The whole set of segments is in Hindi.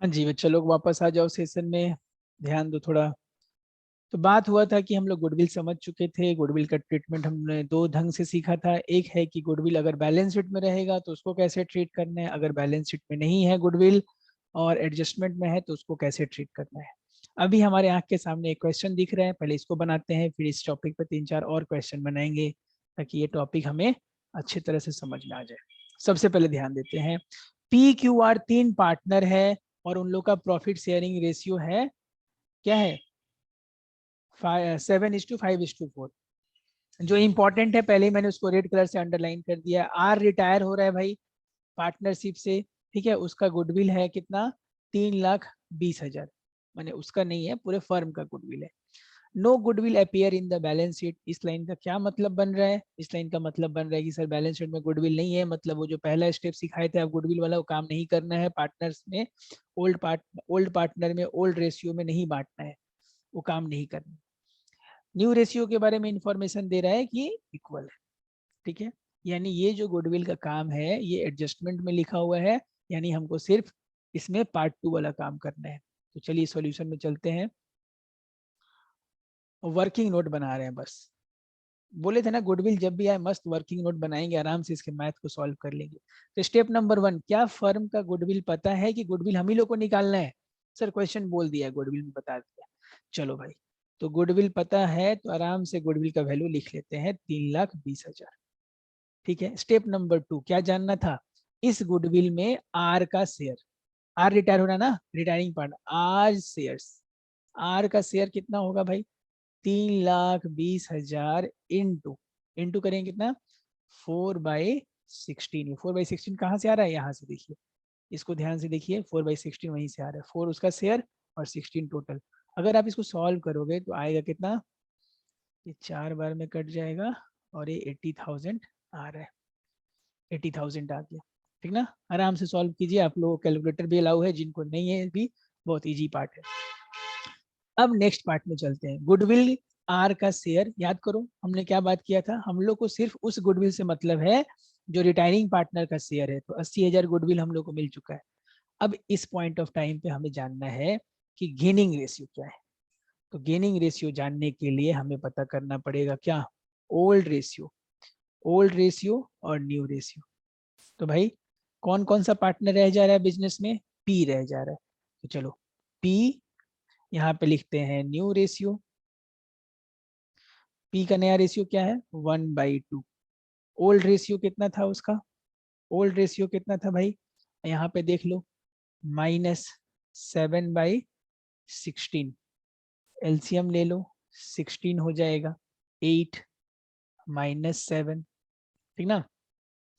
हाँ जी बच्चा लोग वापस आ जाओ सेशन में, ध्यान दो थोड़ा। तो बात हुआ था कि हम लोग गुडविल समझ चुके थे। गुडविल का ट्रीटमेंट हमने दो ढंग से सीखा था। एक है कि गुडविल अगर बैलेंस शीट में रहेगा तो उसको कैसे ट्रीट करना है, अगर बैलेंस शीट में नहीं है गुडविल और एडजस्टमेंट में है तो उसको कैसे ट्रीट करना है। अभी हमारे आंख के सामने एक क्वेश्चन दिख रहा है, पहले इसको बनाते हैं, फिर इस टॉपिक पे तीन चार और क्वेश्चन बनाएंगे ताकि ये टॉपिक हमें अच्छी तरह से समझ में आ जाए। सबसे पहले ध्यान देते हैं, पी क्यू आर तीन पार्टनर है और उन लोग का प्रॉफिट शेयरिंग रेशियो है, क्या है, 7:5:4। जो इंपॉर्टेंट है पहले ही मैंने उसको रेड कलर से अंडरलाइन कर दिया। आर रिटायर हो रहा है भाई पार्टनरशिप से, ठीक है, उसका गुडविल है कितना, 3,20,000, मैंने उसका नहीं है, पूरे फर्म का गुडविल है। No goodwill appear in the balance sheet, इस लाइन का क्या मतलब बन रहा है, इस लाइन का मतलब बन रहा है कि सर बैलेंस शीट में गुडविल नहीं है, मतलब वो जो पहला स्टेप सिखाए थे आप गुडविल वाला वो काम नहीं करना है, पार्टनर्स में ओल्ड पार्टनर में ओल्ड रेशियो में नहीं बांटना है, वो काम नहीं करना। न्यू रेशियो के बारे में इंफॉर्मेशन दे रहा है कि इक्वल है, ठीक है। यानी ये जो गुडविल का काम है ये एडजस्टमेंट में लिखा हुआ है, यानी हमको सिर्फ इसमें पार्ट 2 वाला काम करना है। तो चलिए सॉल्यूशन में चलते हैं। वर्किंग नोट बना रहे हैं बस, बोले थे ना गुडविल जब भी आए मस्त वर्किंग नोट बनाएंगे, आराम से इसके मैथ को सॉल्व कर लेंगे। तो स्टेप नंबर 1, क्या फर्म का गुडविल पता है कि गुडविल हम ही लोग को निकालना है। सर क्वेश्चन बोल दिया, गुडविल में बता दिया, चलो भाई। तो गुडविल पता है तो आराम से गुडविल का वैल्यू लिख लेते हैं, 3,20,000, ठीक है। स्टेप नंबर 2 क्या जानना था, इस गुडविल में आर का शेयर, आर रिटायर हो रहा है ना, retiring part, R shares, R का शेयर कितना होगा भाई, 3,20,000 इंटू, इंटू करेंगे कितना, 4/16। 4/16 कहाँ से आ रहा है, यहाँ से देखिए, इसको ध्यान से देखिए, 4/16 वहीं से आ रहा है, 4 उसका शेयर और 16 टोटल। अगर आप इसको सॉल्व करोगे तो आएगा कितना, ये 4 बार में कट जाएगा और ये 80,000 आ रहा है, 80,000 आ गया, ठीक ना। आराम से सॉल्व कीजिए, आप लोगों को कैलकुलेटर भी अलाउ है, जिनको नहीं है भी बहुत इजी पार्ट है। अब नेक्स्ट पार्ट में चलते हैं, गुडविल आर का शेयर, याद करो हमने क्या बात किया था, हम लोग को सिर्फ उस गुडविल से मतलब है जो रिटायरिंग पार्टनर का शेयर है, तो 80,000 गुडविल हम लोग को मिल चुका है। अब इस पॉइंट ऑफ टाइम पे हमें जानना है कि गेनिंग रेशियो क्या है। तो गेनिंग रेशियो जानने के लिए हमें पता करना पड़ेगा क्या, ओल्ड रेशियो, ओल्ड रेशियो और न्यू रेशियो। तो भाई कौन कौन सा पार्टनर रह जा रहा है बिजनेस में, पी रह जा रहा है, तो चलो पी यहाँ पे लिखते हैं न्यू रेशियो। पी का नया रेशियो क्या है, 1/2। ओल्ड रेशियो कितना था उसका, ओल्ड रेशियो कितना था भाई, यहाँ पे देख लो, -7/16। एलसीएम ले लो, 16 हो जाएगा, 8 -7, ठीक ना।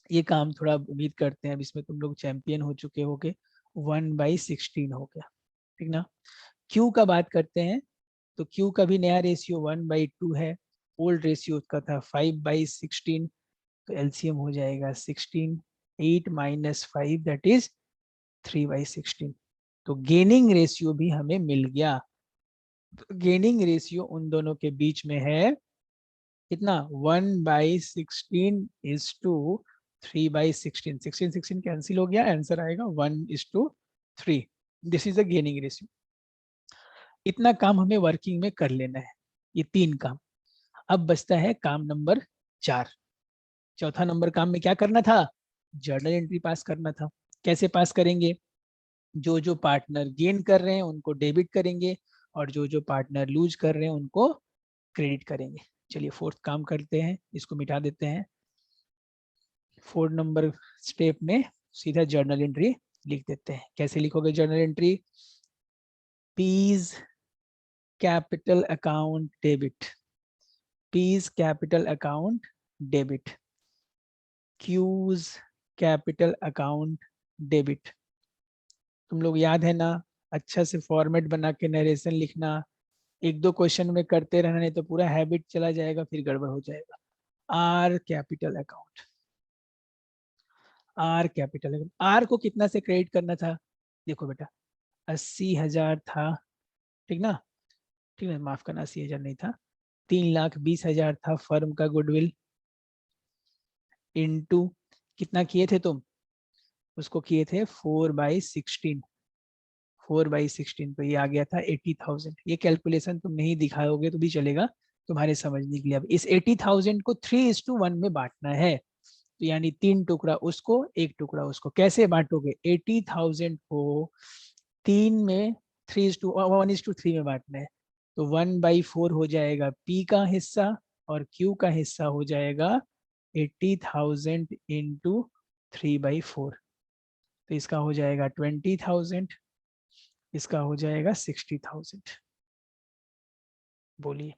ये काम थोड़ा उम्मीद करते हैं अब इसमें तुम लोग चैंपियन हो चुके होगे, 1/16 हो गया, ठीक ना। क्यू का बात करते हैं, तो क्यू का भी नया रेशियो 1/2 है, ओल्ड रेशियो का था 5/16, तो एलसीएम हो जाएगा 16, 8 -5 दैट इज 3/16। तो गेनिंग रेशियो भी हमें मिल गया। तो गेनिंग रेशियो उन दोनों के बीच में है कितना, 1/16 इज टू 3/16, 16 कैंसिल हो गया, आंसर आएगा 1:3। This is a gaining ratio. इतना काम हमें वर्किंग में कर लेना है, ये तीन काम। अब बचता है काम नंबर 4। चौथा नंबर काम में क्या करना था, जर्नल एंट्री पास करना था। कैसे पास करेंगे, जो जो पार्टनर गेन कर रहे हैं उनको डेबिट करेंगे और जो जो पार्टनर लूज कर रहे हैं उनको क्रेडिट करेंगे। चलिए फोर्थ काम करते हैं, इसको मिटा देते हैं। 4 नंबर स्टेप में सीधा जर्नल एंट्री लिख देते हैं। कैसे लिखोगे journal entry, P's capital account debit, P's capital account debit, Q's capital account debit. तुम लोग याद है ना, अच्छा से फॉर्मेट बना के नरेशन लिखना, एक दो क्वेश्चन में करते रहना, नहीं तो पूरा हैबिट चला जाएगा, फिर गड़बड़ हो जाएगा। R capital account, R capital account, R को कितना से क्रेडिट करना था, देखो बेटा 80,000 था, ठीक ना, ठीक है, माफ करना 80,000 नहीं था, 3,20,000 था फर्म का गुडविल, इनटू कितना किए थे तुम, उसको किए थे 4/16, 4/16, तो ये आ गया था 80,000। ये कैलकुलेशन तुम नहीं दिखाओगे तो भी चलेगा तुम्हारे समझने के लिए। अब इस 80,000 को 3:1 में बांटना है, तो यानी 3 टुकड़ा उसको, 1 टुकड़ा उसको। कैसे बांटोगे? 80,000 को 3 में 1:3 में बांटना है, तो 1/4 हो जाएगा P का हिस्सा और Q का हिस्सा हो जाएगा 80,000 इंटू 3/4। तो इसका हो जाएगा 20,000, इसका हो जाएगा 60,000। बोलिए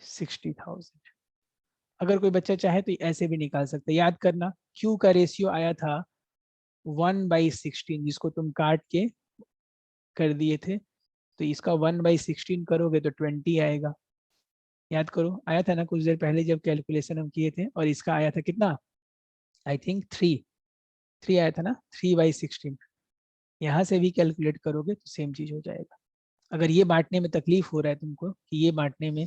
60,000। अगर कोई बच्चा चाहे तो ऐसे भी निकाल सकते हैं। याद करना Q का रेशियो आया था 1/16, जिसको तुम काट के कर दिए थे, तो इसका 1/16 करोगे तो 20 आएगा। याद करो, आया था ना कुछ देर पहले जब कैलकुलेशन हम किए थे, और इसका आया था कितना? आई थिंक 3 आया था ना, 3/16। यहाँ से भी कैलकुलेट करोगे तो सेम चीज हो जाएगा। अगर ये बांटने में तकलीफ हो रहा है तुमको कि ये बांटने में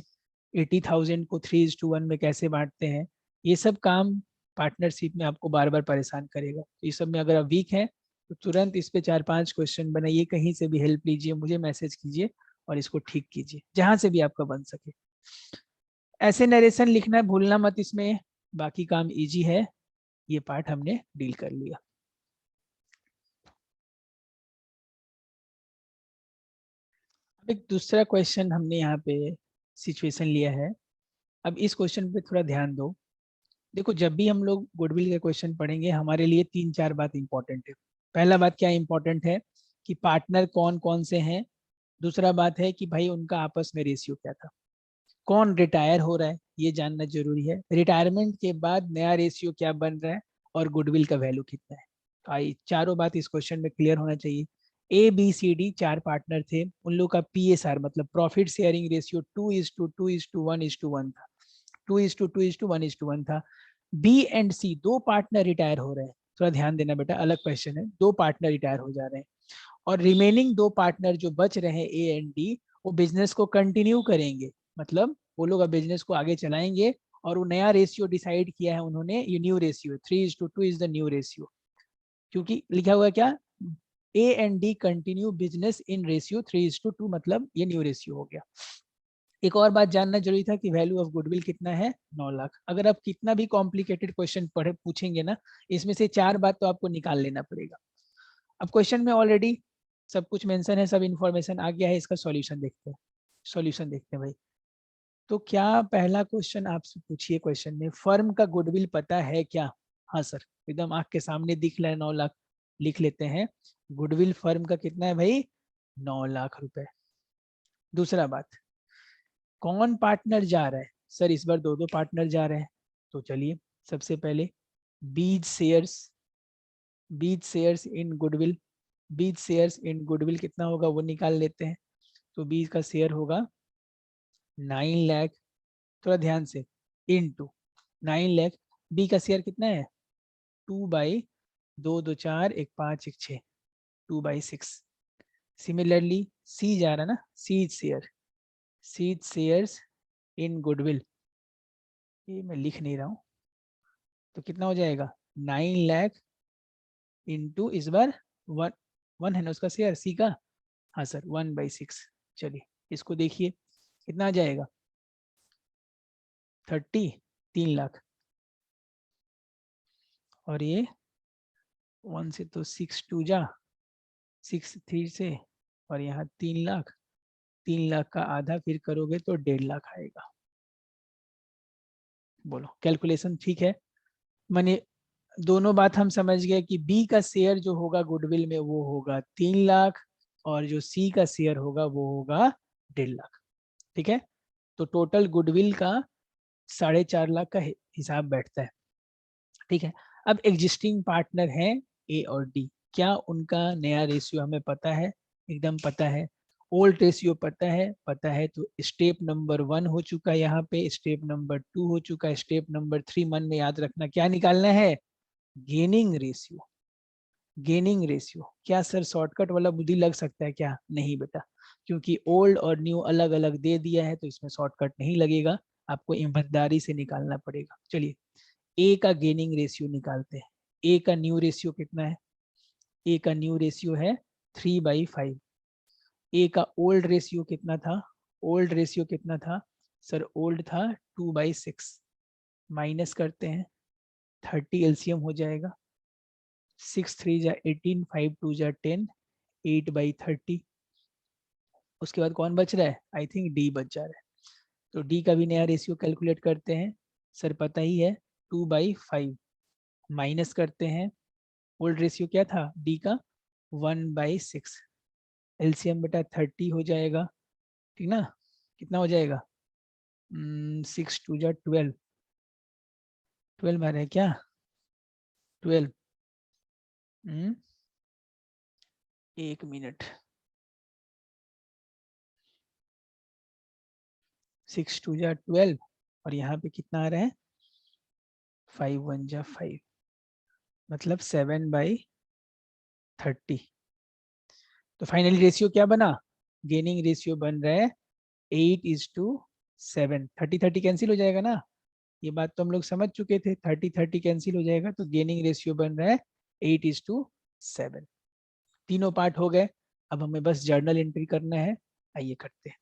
80,000 को 3:1 में कैसे बांटते हैं, ये सब काम पार्टनरशिप में आपको बार बार परेशान करेगा। तो इस सब में अगर आप वीक हैं तो तुरंत इस पे 4-5 क्वेश्चन बनाइए, कहीं से भी हेल्प लीजिए, मुझे मैसेज कीजिए और इसको ठीक कीजिए जहां से भी आपका बन सके। ऐसे नरेशन लिखना है, भूलना मत इसमें। बाकी काम इजी है, ये पार्ट हमने डील कर लिया। अब एक दूसरा क्वेश्चन हमने यहाँ पे सिचुएशन लिया है। अब इस क्वेश्चन पे थोड़ा ध्यान दो। देखो, जब भी हम लोग गुडविल के क्वेश्चन पढ़ेंगे हमारे लिए 3-4 बात इंपॉर्टेंट है। पहला बात क्या इंपॉर्टेंट है कि पार्टनर कौन कौन से हैं। दूसरा बात है कि भाई उनका आपस में रेशियो क्या था। कौन रिटायर हो रहा है ये जानना जरूरी है। रिटायरमेंट के बाद नया रेशियो क्या बन रहा है और गुडविल का वैल्यू कितना है। तो आई चारों बात इस क्वेश्चन में क्लियर होना चाहिए। ABCD 4 पार्टनर थे, उन लोग का PSR मतलब प्रॉफिट शेयरिंग रेशियो 2:2:1:1 था। 2:2:1:1 था। B and C 2 partner retire हो रहे हैं। थोड़ा ध्यान देना बेटा, अलग क्वेश्चन है। 2 पार्टनर रिटायर हो जा रहे हैं और रिमेनिंग 2 पार्टनर जो बच रहे हैं A एंड D, वो बिजनेस को कंटिन्यू करेंगे। मतलब वो लोग अब बिजनेस को आगे चलाएंगे और वो नया रेशियो डिसाइड किया है उन्होंने, ये new ratio 3:2 is the new ratio. क्योंकि लिखा हुआ क्या, A and D continue business in ratio 3:2, मतलब ये न्यू रेशियो हो गया। एक और बात जानना जरूरी था कि वैल्यू ऑफ गुडविल कितना है, 9 लाख। अगर आप कितना भी कॉम्प्लिकेटेड क्वेश्चन पढ़े पूछेंगे ना, इसमें से 4 बात तो आपको निकाल लेना पड़ेगा। अब क्वेश्चन में ऑलरेडी सब कुछ मेंशन है, सब इंफॉर्मेशन आ गया है। इसका सॉल्यूशन देखते हैं। सॉल्यूशन देखते हैं भाई। तो क्या पहला क्वेश्चन आपसे पूछिए, क्वेश्चन में फर्म का गुडविल पता है क्या? हाँ सर, एकदम आंख के सामने दिख रहा है 9 लाख। लिख लेते हैं, गुडविल फर्म का कितना है भाई? 9 लाख रुपए। दूसरा बात, कौन पार्टनर जा रहा है? सर इस बार 2-2 पार्टनर जा रहे हैं। तो चलिए सबसे पहले बीज शेयर्स, बीज शेयर्स इन गुडविल, बीज शेयर्स इन गुडविल कितना होगा वो निकाल लेते हैं। तो बीज का शेयर होगा 9 लाख। थोड़ा ध्यान से, इनटू 9 लाख। बी का शेयर कितना है? 2/2, 2 2 4 1 5 1 6, 2/6। सिमिलरली सी जा रहा ना, C's share, C's shares in goodwill, ये मैं लिख नहीं रहा हूँ। तो कितना हो जाएगा? 9 लाख इंटू इस बार वन, वन है ना उसका शेयर सी का। हाँ सर, 1/6। चलिए इसको देखिए कितना आ जाएगा? 3 लाख। और ये 1 से तो 6 2 जा, 6 3 से, और यहाँ 3 लाख। 3 लाख का आधा फिर करोगे तो 1.5 लाख आएगा। बोलो कैलकुलेशन ठीक है? माने दोनों बात हम समझ गए कि बी का शेयर जो होगा गुडविल में वो होगा 3 लाख, और जो सी का शेयर होगा वो होगा 1.5 लाख। ठीक है, तो टोटल गुडविल का 4.5 लाख का हिसाब बैठता है। ठीक है, अब एग्जिस्टिंग पार्टनर हैं ए और डी, क्या उनका नया रेशियो हमें पता है? एकदम पता है। ओल्ड रेशियो पता है? पता है। तो स्टेप नंबर 1 हो चुका है यहाँ पे, स्टेप नंबर 2 हो चुका है, स्टेप नंबर 3 मन में याद रखना क्या निकालना है? Gaining ratio. गेनिंग रेशियो क्या सर शॉर्टकट वाला बुद्धि लग सकता है क्या? नहीं बेटा, क्योंकि ओल्ड और न्यू अलग अलग दे दिया है तो इसमें शॉर्टकट नहीं लगेगा, आपको ईमानदारी से निकालना पड़ेगा। चलिए ए का गेनिंग रेशियो निकालते हैं। ए का न्यू रेशियो कितना है? ए का न्यू रेशियो है 3/5। ए का ओल्ड रेशियो कितना था? ओल्ड रेशियो कितना था सर? ओल्ड था 2/6। माइनस करते हैं, 30 एलसीएम हो जाएगा। 6 3 जा 18, 5 2 जा 10, 8/30। उसके बाद कौन बच रहा है? आई थिंक डी बच जा रहा है। तो डी का भी नया रेशियो कैलकुलेट करते हैं। सर पता ही है 2/5। माइनस करते हैं, ओल्ड रेशियो क्या था डी का? 1/6। एलसीएम बेटा 30 हो जाएगा, ठीक ना? कितना हो जाएगा? 6 2 जा 12। 12 आ रहा है क्या? 12। एक मिनट। 6 2 जा 12 और यहाँ पे कितना आ रहा है? 5 1 जा 5, मतलब 7/30। तो फाइनली रेशियो क्या बना? गेनिंग रेशियो बन रहा है 8:7। 30 30 कैंसिल हो जाएगा ना, ये बात तो हम लोग समझ चुके थे। 30 30 कैंसिल हो जाएगा, तो गेनिंग रेशियो बन रहा है 8:7। तीनों पार्ट हो गए। अब हमें बस जर्नल एंट्री करना है। आइए करते हैं।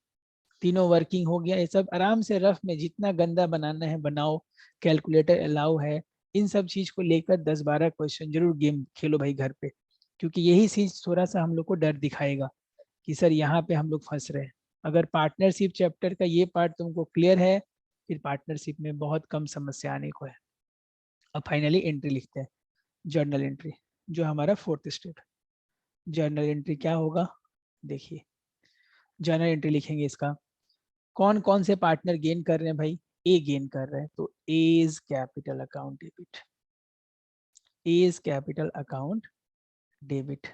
तीनों वर्किंग हो गया। ये सब आराम से रफ में जितना गंदा बनाना है बनाओ, कैलकुलेटर अलाउ है। इन सब चीज को लेकर 10-12 क्वेश्चन जरूर गेम खेलो भाई घर पे, क्योंकि यही चीज थोड़ा सा हम लोग को डर दिखाएगा कि सर यहाँ पे हम लोग फंस रहे हैं। अगर पार्टनरशिप चैप्टर का ये पार्ट तुमको क्लियर है, फिर पार्टनरशिप में बहुत कम समस्या आने को है। अब फाइनली एंट्री लिखते हैं, जर्नल एंट्री, जो हमारा 4th स्टेप। जर्नल एंट्री क्या होगा? देखिए, जर्नल एंट्री लिखेंगे इसका। कौन कौन से पार्टनर गेन कर रहे हैं भाई? ए गेन कर रहे हैं, तो A's capital account debit. A's capital account debit.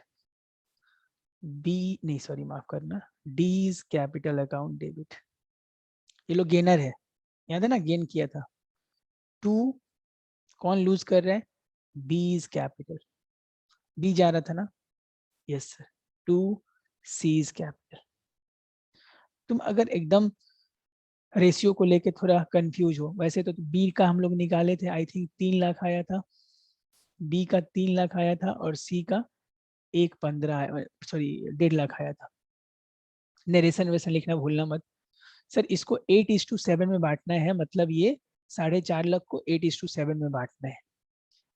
B नहीं, सॉरी माफ करना, डीज कैपिटल अकाउंट डेबिट। ये लोग गेनर है, याद है ना, गेन किया था। टू, कौन लूज कर रहा है? बीज कैपिटल। बी जा रहा था ना, yes sir. To C's capital. तुम अगर एकदम रेशियो को लेके थोड़ा कंफ्यूज हो, वैसे तो बी का हम लोग निकाले थे, आई थिंक 3 लाख आया था। बी का 3 लाख आया था और सी का 1.15, सॉरी 1.5 लाख आया था। नरेशन वेशन लिखना भूलना मत। सर इसको 8:7 में बांटना है, मतलब ये 4.5 लाख को 8:7 में बांटना है।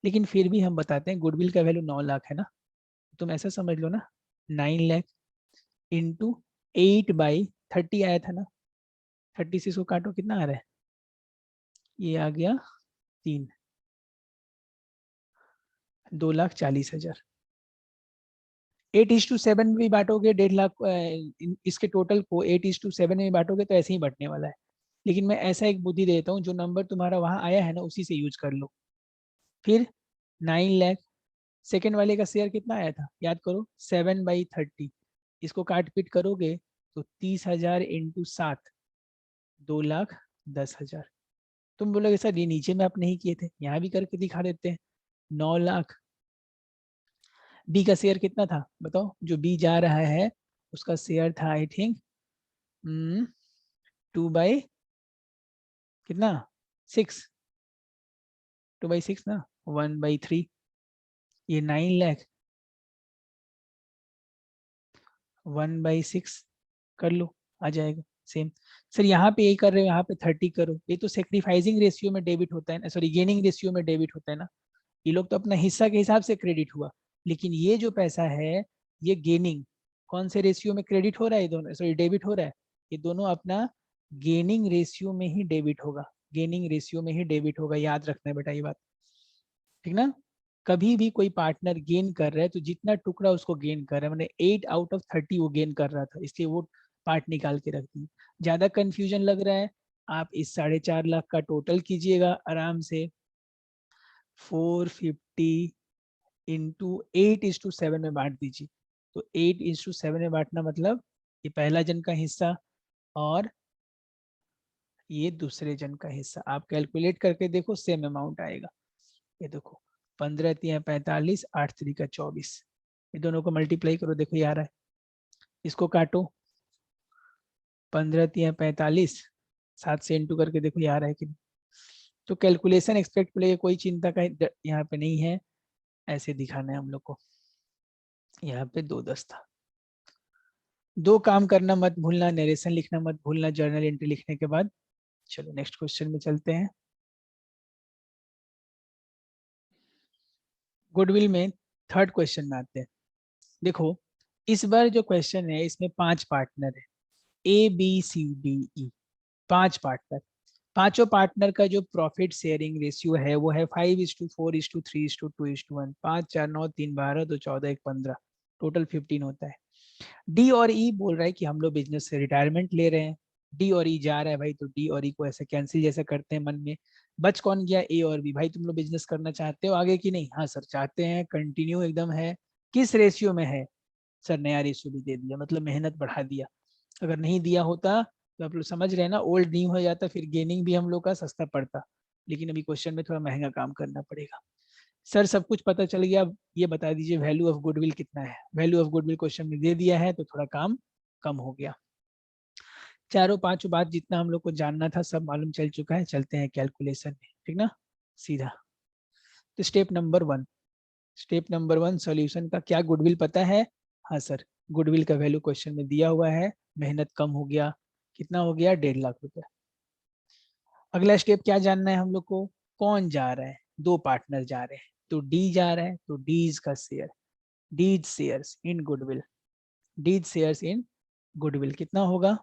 लेकिन फिर भी हम बताते हैं, गुडविल का वैल्यू 9 लाख है ना, तुम ऐसा समझ लो ना, 9 लाख इंटू 8/30 आया था ना। 30 से इसको काटो, कितना आ रहा है? ये आ गया 3, 2,40,000। 8:7 में भी बांटोगे 1.5 लाख, इसके टोटल को 8:7 में बांटोगे तो ऐसे ही बटने वाला है। लेकिन मैं ऐसा एक बुद्धि देता हूँ, जो नंबर तुम्हारा वहां आया है ना उसी से यूज कर लो। फिर 9 लाख, सेकेंड वाले का शेयर कितना आया था याद करो? 7/30। इसको काट पीट करोगे तो 30,000 इंटू 7, 2,10,000। तुम बोलोगे सर ये नीचे में आप नहीं किए थे, यहाँ भी करके दिखा देते हैं। 9 लाख। बी का शेयर कितना था बताओ? जो बी जा रहा है उसका शेयर था आई थिंक 2/, कितना? 6। 2/6 ना, 1/3। ये 9 लाख, 1/6 कर लो, आ जाएगा सेम। सर यहाँ पे यही कर रहे हो, यहाँ पे 30 करो। ये तो सेक्रीफाइसिंग रेशियो में डेबिट होता है ना, सॉरी गेनिंग रेशियो में डेबिट होता है ना। ये लोग तो अपना हिस्सा के हिसाब से क्रेडिट हुआ, लेकिन ये जो पैसा है ये गेनिंग, कौन से रेशियो में क्रेडिट हो रहा है? ये दोनों, सॉरी डेबिट हो रहा है। ये दोनों अपना गेनिंग रेशियो में ही डेबिट होगा। गेनिंग रेशियो में ही डेबिट होगा, याद रखना है बेटा ये बात, ठीक ना? कभी भी कोई पार्टनर गेन कर रहा है तो जितना टुकड़ा उसको गेन कर रहा है, मैंने 8/30 वो गेन कर रहा था, इसलिए वो पार्ट निकाल के रख दी। ज्यादा कंफ्यूजन लग रहा है, आप इस 4.5 लाख का टोटल कीजिएगा आराम से। 450 इंटू 8:7 में बांट दीजिए। तो 8:7 में बांटना मतलब ये पहला जन का हिस्सा और ये दूसरे जन का हिस्सा। आप कैलकुलेट करके देखो, सेम अमाउंट आएगा। ये देखो, 15×3 = 45, 8×3 = 24। ये दोनों को मल्टीप्लाई करो, देखो ये आ रहा है। इसको काटो, 15×3 = 45, 7 से इंटू करके देखो ये आ रहा है कि नहीं। तो कैलकुलेशन एक्सपेक्ट प्ले कोई चिंता का यहाँ पे नहीं है, ऐसे दिखाना है हम लोग को। यहाँ पे 2-10 था। 2 काम करना मत भूलना, नरेशन लिखना मत भूलना जर्नल एंट्री लिखने के बाद। चलो नेक्स्ट क्वेश्चन में चलते हैं। गुडविल में थर्ड क्वेश्चन में आते हैं। देखो इस बार जो क्वेश्चन है इसमें 5 पार्टनर है, ABCDE, 5 पार्टनर। पांचों पार्टनर का जो प्रॉफिट शेयरिंग रेशियो है वो है 5:4:3:2:1, 5, 4, 9, 3, 12, 2, 14, 1, 15, टोटल 15 होता है। डी और ई बोल रहा है कि हम लोग बिजनेस से रिटायरमेंट ले रहे हैं। डी और ई जा रहा है भाई, तो डी और ई को ऐसे कैंसिल जैसा करते हैं मन में। बच कौन गया? ए और बी। भाई तुम लोग बिजनेस करना चाहते हो आगे की नहीं? हाँ सर चाहते हैं, कंटिन्यू एकदम है। किस रेशियो में है? सर नया रेशियो भी दे दिया, मतलब मेहनत बढ़ा दिया। अगर नहीं दिया होता तो आप लोग समझ रहे हैं ना, ओल्ड न्यू हो जाता, फिर गेनिंग भी हम लोग का सस्ता पड़ता। लेकिन अभी क्वेश्चन में थोड़ा महंगा काम करना पड़ेगा। सर सब कुछ पता चल गया, अब ये बता दीजिए वैल्यू ऑफ गुडविल कितना है? वैल्यू ऑफ गुडविल क्वेश्चन में दे दिया है तो थोड़ा काम कम हो गया। चारों पांचों बात जितना हम लोग को जानना था सब मालूम चल चुका है। चलते हैं कैलकुलेशन में, ठीक ना, सीधा। तो स्टेप नंबर 1 सॉल्यूशन का क्या गुडविल पता है? हाँ सर, गुडविल का वैल्यू क्वेश्चन में दिया हुआ है। मेहनत कम हो गया, कितना हो गया? 1.5 लाख रुपए। अगला स्टेप क्या जानना है हम लोग को? कौन जा रहा है? 2 पार्टनर जा रहे हैं, तो डी जा रहा है, तो डीज का share, D's shares in goodwill, D's shares in goodwill कितना होगा?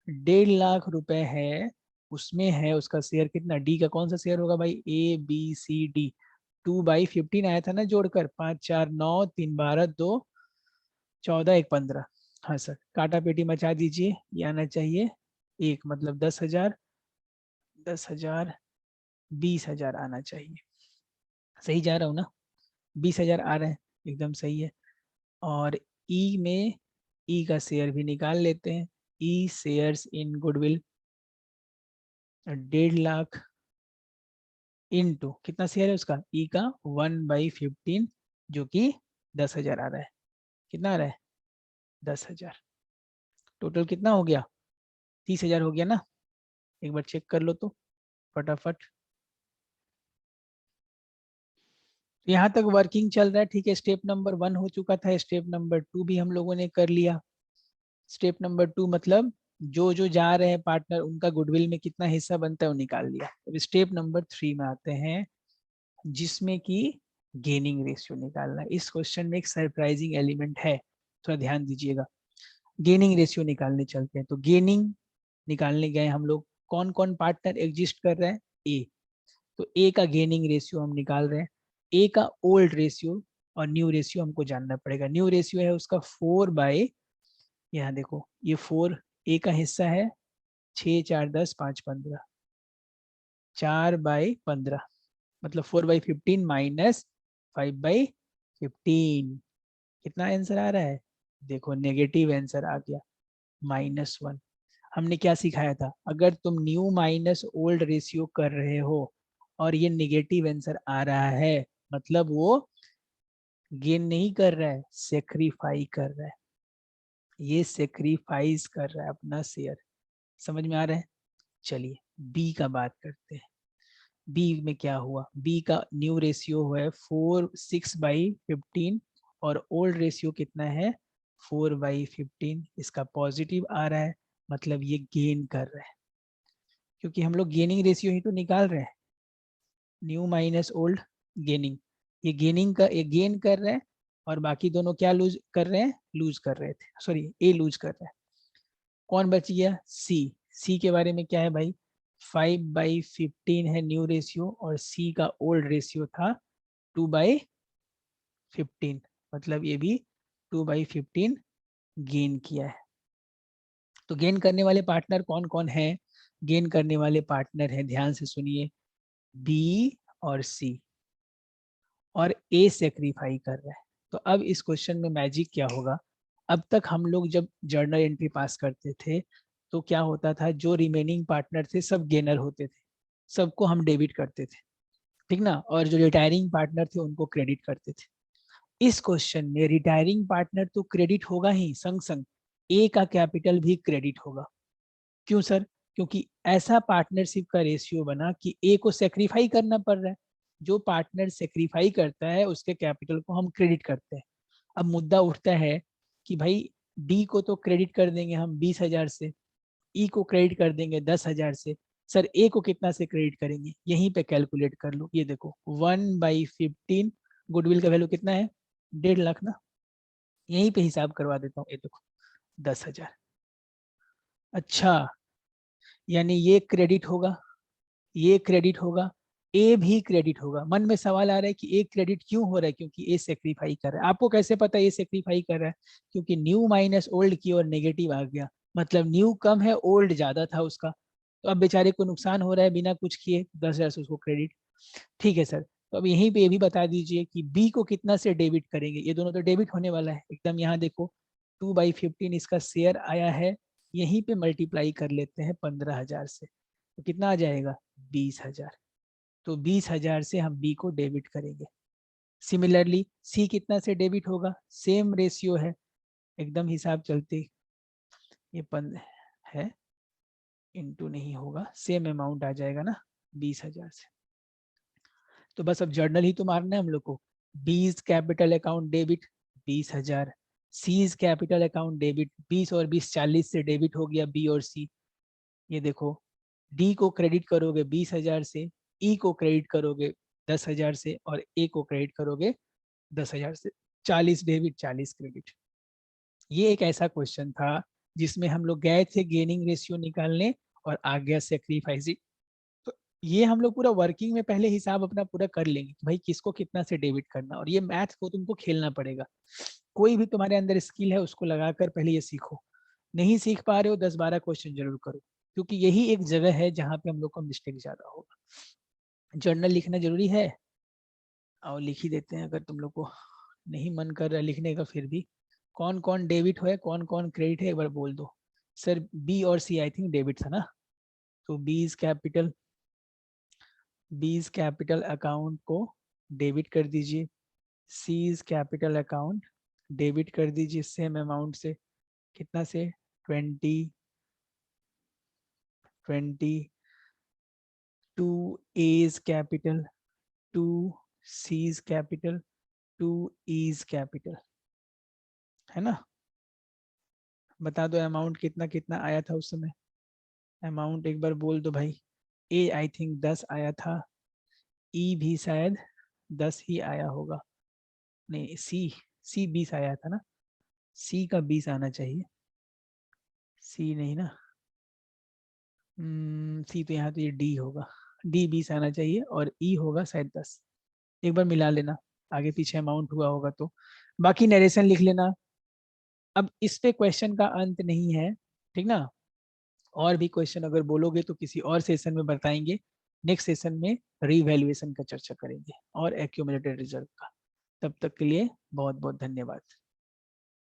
1.5 लाख रुपए है, उसमें है उसका शेयर कितना? डी का कौन सा शेयर होगा भाई? ABCD, 2/15 आया था ना जोड़कर, 5, 4, 9, 3, 12, 2, 14, 1, 15। हाँ सर, काटा पेटी मचा दीजिए, ये आना चाहिए 1, मतलब 10,000, 10,000, 20,000 आना चाहिए। सही जा रहा हूँ ना? 20,000 आ रहे हैं, एकदम सही है। और ई में, ई का शेयर भी निकाल लेते हैं। ई shares in goodwill 1.5 lakh into कितना शेयर है उसका? ई का 1/15, जो कि 10,000 आ रहा है। कितना आ रहा है? 10,000। टोटल कितना हो गया? 30,000 हो गया ना? एक बार चेक कर लो तो फटाफट। यहाँ तक वर्किंग चल रहा है, ठीक है। स्टेप नंबर 1 हो चुका था, स्टेप नंबर 2 भी हम लोगों ने कर लिया। स्टेप नंबर 2 मतलब जो जो जा रहे हैं पार्टनर उनका गुडविल में कितना हिस्सा बनता है वो निकाल लिया। अब स्टेप नंबर 3 में आते हैं, जिसमें कि गेनिंग रेशियो निकालना है। इस क्वेश्चन में एक सरप्राइजिंग एलिमेंट है, थोड़ा ध्यान दीजिएगा। गेनिंग रेशियो निकालने चलते हैं। तो गेनिंग निकालने गए हम लोग, कौन कौन पार्टनर एग्जिस्ट कर रहे हैं? ए, तो ए का गेनिंग रेशियो हम निकाल रहे हैं। ए का ओल्ड रेशियो और न्यू रेशियो हमको जानना पड़ेगा। न्यू रेशियो है उसका 4/, यहाँ देखो ये 4 ए का हिस्सा है, 6, 4, 10, 5, 15, 4/15, मतलब 4/15 माइनस 5/15। कितना आंसर आ रहा है? देखो नेगेटिव आंसर आ गया, -1। हमने क्या सिखाया था? अगर तुम न्यू माइनस ओल्ड रेशियो कर रहे हो और ये निगेटिव आंसर आ रहा है, मतलब वो गेन नहीं कर रहा है, सेक्रीफाई कर रहा है। ये सेक्रीफाइस कर रहा है अपना शेयर। समझ में आ रहा है? चलिए बी का बात करते हैं। बी में क्या हुआ? बी का न्यू रेशियो है 6/15 और ओल्ड रेशियो कितना है? 4/15। इसका पॉजिटिव आ रहा है, मतलब ये गेन कर रहा है, क्योंकि हम लोग गेनिंग रेशियो ही तो निकाल रहे हैं। New minus old, gaining. ये गेनिंग का, ये गेन कर रहे हैं और बाकी दोनों क्या लूज कर रहे हैं? लूज कर रहे थे, सॉरी ए लूज कर रहा है। कौन बच गया? सी। सी के बारे में क्या है भाई? 5/15 है न्यू रेशियो और सी का ओल्ड रेशियो था 2/15, मतलब ये भी 2/15 गेन किया है। तो गेन करने वाले पार्टनर कौन कौन है? गेन करने वाले पार्टनर है, ध्यान से सुनिए, बी और सी, और ए सेक्रीफाई कर रहा है। तो अब इस क्वेश्चन में मैजिक क्या होगा? अब तक हम लोग जब जर्नल एंट्री पास करते थे तो क्या होता था? जो रिमेनिंग पार्टनर थे सब गेनर होते थे, सबको हम डेबिट करते थे, ठीक ना, और जो रिटायरिंग पार्टनर थे उनको क्रेडिट करते थे। इस क्वेश्चन में रिटायरिंग पार्टनर तो क्रेडिट होगा ही, संग संग ए का कैपिटल भी क्रेडिट होगा। क्यों सर? क्योंकि ऐसा पार्टनरशिप का रेशियो बना कि ए को सेक्रीफाई करना पड़ रहा है। जो पार्टनर सेक्रीफाई करता है उसके कैपिटल को हम क्रेडिट करते हैं। अब मुद्दा उठता है कि भाई डी को तो क्रेडिट कर देंगे हम 20,000 से, ई को क्रेडिट कर देंगे 10,000 से, सर ए को कितना से क्रेडिट करेंगे? यहीं पे कैलकुलेट कर लो। ये देखो 1/15, गुडविल का वैल्यू कितना है? 1.5 लाख ना। यहीं पे हिसाब करवा देता हूँ। ये देखो 10,000। अच्छा, यानी ये क्रेडिट होगा, ये क्रेडिट होगा, ए भी क्रेडिट होगा। मन में सवाल आ रहा है कि ए क्रेडिट क्यों हो रहा है? क्योंकि ए सेक्रीफाई कर रहा है। आपको कैसे पता ए सेक्रीफाई कर रहा है? क्योंकि न्यू माइनस ओल्ड की और नेगेटिव आ गया, मतलब न्यू कम है, ओल्ड ज्यादा था उसका, तो अब बेचारे को नुकसान हो रहा है बिना कुछ किए, 10,000 से उसको क्रेडिट। ठीक है सर, तो अब यहीं पे ये भी बता दीजिए कि बी को कितना से डेबिट करेंगे? ये दोनों तो डेबिट होने वाला है एकदम। यहाँ देखो 2/15 इसका शेयर आया है, यहीं पे मल्टीप्लाई कर लेते हैं 15,000 से, तो कितना आ जाएगा? 20,000। तो 20,000 से हम बी को डेबिट करेंगे। सिमिलरली सी कितना से डेबिट होगा? सेम रेशियो है एकदम, हिसाब चलते ये है, इनटू नहीं होगा, सेम अमाउंट आ जाएगा ना 20,000 से। तो बस अब जर्नल ही तो मारना है हम लोग को। बीज capital account debit 20,000, seize capital account debit 20 और 20 40 से डेबिट हो गया बी और सी। ये देखो डी को क्रेडिट करोगे 20,000 से, ई को क्रेडिट करोगे 10,000 से, और ए को क्रेडिट करोगे 10,000 से। 40 डेबिट 40 क्रेडिट। ये एक ऐसा क्वेश्चन था जिसमें हम लोग गए थे गेनिंग रेशियो निकालने और आ गया सेक्रीफाइसिंग। तो ये हम लोग पूरा वर्किंग में पहले हिसाब अपना पूरा कर लेंगे कि भाई किसको कितना से डेबिट करना, और ये मैथ को तुमको खेलना पड़ेगा। कोई भी तुम्हारे अंदर स्किल है उसको लगाकर पहले ये सीखो। नहीं सीख पा रहे हो 10-12 क्वेश्चन जरूर करो, क्योंकि यही एक जगह है जहाँ पे हम लोग का मिस्टेक ज्यादा होगा। जर्नल लिखना जरूरी है, और लिख ही देते हैं अगर तुम लोग को नहीं मन कर रहा है लिखने का। फिर भी कौन कौन डेबिट है कौन कौन क्रेडिट है एक बार बोल दो। सर बी और सी आई थिंक डेबिट था ना, तो बीज कैपिटल अकाउंट को डेबिट कर दीजिए, सीज कैपिटल अकाउंट डेबिट कर दीजिए सेम अमाउंट से। कितना से? 20 to A's capital, to C's capital, to E's capital, है ना। बता दो अमाउंट कितना कितना आया था उस समय। अमाउंट एक बार बोल दो भाई। ए आई थिंक 10 आया था, ई भी शायद 10 ही आया होगा। नहीं, सी 20 आया था ना, सी का 20 आना चाहिए। सी नहीं ना, सी तो यहाँ तो ये डी होगा, डी 20 आना चाहिए और ई होगा शायद 10। एक बार मिला लेना, आगे पीछे अमाउंट हुआ होगा तो। बाकी नरेशन लिख लेना। अब इस पे क्वेश्चन का अंत नहीं है, ठीक ना। और भी क्वेश्चन अगर बोलोगे तो किसी और सेशन में बताएंगे। नेक्स्ट सेशन में रीवैल्यूएशन का चर्चा करेंगे और एक्यूमुलेटेड रिजर्व का। तब तक के लिए बहुत बहुत धन्यवाद।